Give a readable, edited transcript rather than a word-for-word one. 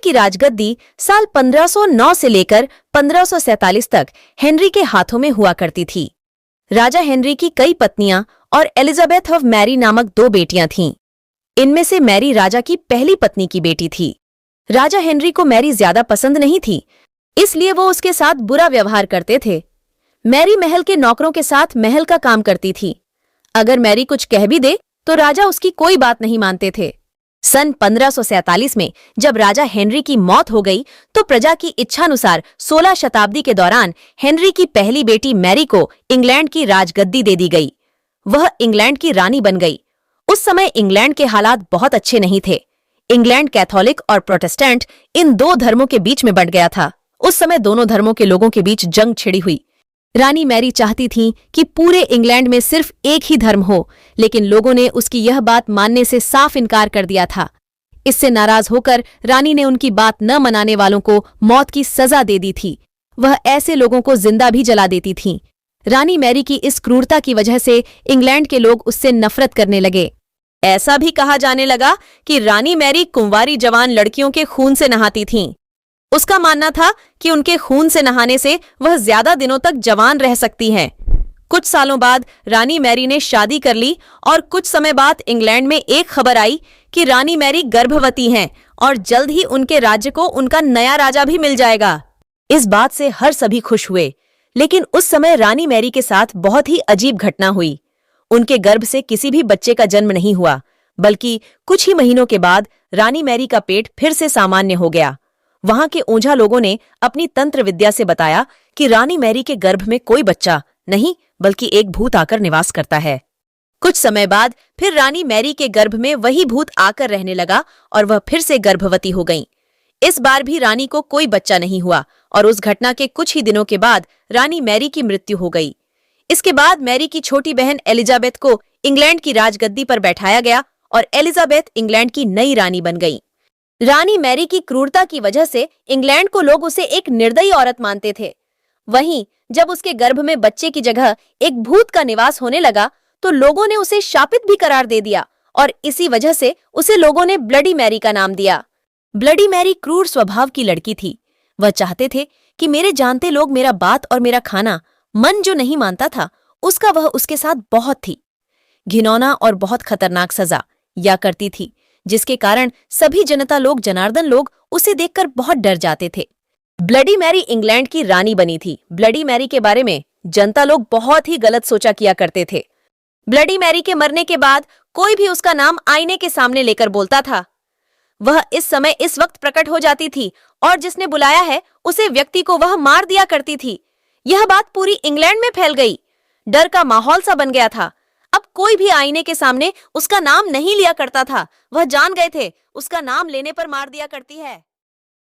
की राजगद्दी साल 1509 से लेकर 1547 तक हेनरी के हाथों में हुआ करती थी। राजा हेनरी की कई पत्नियां और एलिजाबेथ ऑफ मैरी नामक 2 बेटियां थीं। इनमें से मैरी राजा की पहली पत्नी की बेटी थी। राजा हेनरी को मैरी ज्यादा पसंद नहीं थी, इसलिए वो उसके साथ बुरा व्यवहार करते थे। मैरी महल के नौकरों के साथ महल का काम करती थी। अगर मैरी कुछ कह भी दे तो राजा उसकी कोई बात नहीं मानते थे। सन 1547 में जब राजा हेनरी की मौत हो गई तो प्रजा की इच्छानुसार 16 शताब्दी के दौरान हेनरी की पहली बेटी मैरी को इंग्लैंड की राजगद्दी दे दी गई। वह इंग्लैंड की रानी बन गई। उस समय इंग्लैंड के हालात बहुत अच्छे नहीं थे। इंग्लैंड कैथोलिक और प्रोटेस्टेंट इन 2 धर्मों के बीच में बंट गया था। उस समय दोनों धर्मों के लोगों के बीच जंग छिड़ी हुई। रानी मैरी चाहती थी कि पूरे इंग्लैंड में सिर्फ एक ही धर्म हो, लेकिन लोगों ने उसकी यह बात मानने से साफ इनकार कर दिया था। इससे नाराज होकर रानी ने उनकी बात न मनाने वालों को मौत की सजा दे दी थी। वह ऐसे लोगों को जिंदा भी जला देती थीं। रानी मैरी की इस क्रूरता की वजह से इंग्लैंड के लोग उससे नफरत करने लगे। ऐसा भी कहा जाने लगा कि रानी मैरी कुंवारी जवान लड़कियों के खून से नहाती थीं। उसका मानना था कि उनके खून से नहाने से वह ज्यादा दिनों तक जवान रह सकती हैं। कुछ सालों बाद रानी मैरी ने शादी कर ली और कुछ समय बाद इंग्लैंड में एक खबर आई कि रानी मैरी गर्भवती हैं और जल्द ही उनके राज्य को उनका नया राजा भी मिल जाएगा। इस बात से हर सभी खुश हुए, लेकिन उस समय रानी मैरी के साथ बहुत ही अजीब घटना हुई। उनके गर्भ से किसी भी बच्चे का जन्म नहीं हुआ, बल्कि कुछ ही महीनों के बाद रानी मैरी का पेट फिर से सामान्य हो गया। वहां के ओझा लोगों ने अपनी तंत्र विद्या से बताया कि रानी मैरी के गर्भ में कोई बच्चा नहीं बल्कि एक भूत आकर निवास करता है। कुछ समय बाद फिर रानी मैरी के गर्भ में वही भूत आकर रहने लगा और वह फिर से गर्भवती हो गईं। इस बार भी रानी को कोई बच्चा नहीं हुआ और उस घटना के कुछ ही दिनों के बाद रानी मैरी की मृत्यु हो गई। इसके बाद मैरी की छोटी बहन एलिजाबेथ को इंग्लैंड की राजगद्दी पर बैठाया गया और एलिजाबेथ इंग्लैंड की नई रानी बन गई। रानी मैरी की क्रूरता की वजह से इंग्लैंड को लोग उसे एक निर्दयी औरत मानते थे। वहीं जब उसके गर्भ में बच्चे की जगह एक भूत का निवास होने लगा तो लोगों ने उसे शापित भी करार दे दिया और इसी वजह से उसे लोगों ने ब्लडी मैरी का नाम दिया। ब्लडी मैरी क्रूर स्वभाव की लड़की थी। वह चाहते थे कि मेरे जानते लोग मेरा बात और मेरा खाना, मन जो नहीं मानता था उसका वह उसके साथ बहुत थी। घिनौना और बहुत खतरनाक सजा या करती थी, जिसके कारण सभी जनता लोग, जनार्दन लोग उसे देखकर बहुत डर जाते थे। ब्लडी मैरी इंग्लैंड की रानी बनी थी। ब्लडी मैरी के बारे में जनता लोग बहुत ही गलत सोचा किया करते थे। ब्लडी मैरी के मरने के बाद कोई भी उसका नाम आईने के सामने लेकर बोलता था। वह इस समय इस वक्त प्रकट हो जाती थी और जिसने बुलाया है उसे व्यक्ति को वह मार दिया करती थी। यह बात पूरी इंग्लैंड में फैल गई। डर का माहौल सा बन गया था। अब कोई भी आईने के सामने उसका नाम नहीं लिया करता था। वह जान गए थे उसका नाम लेने पर मार दिया करती है।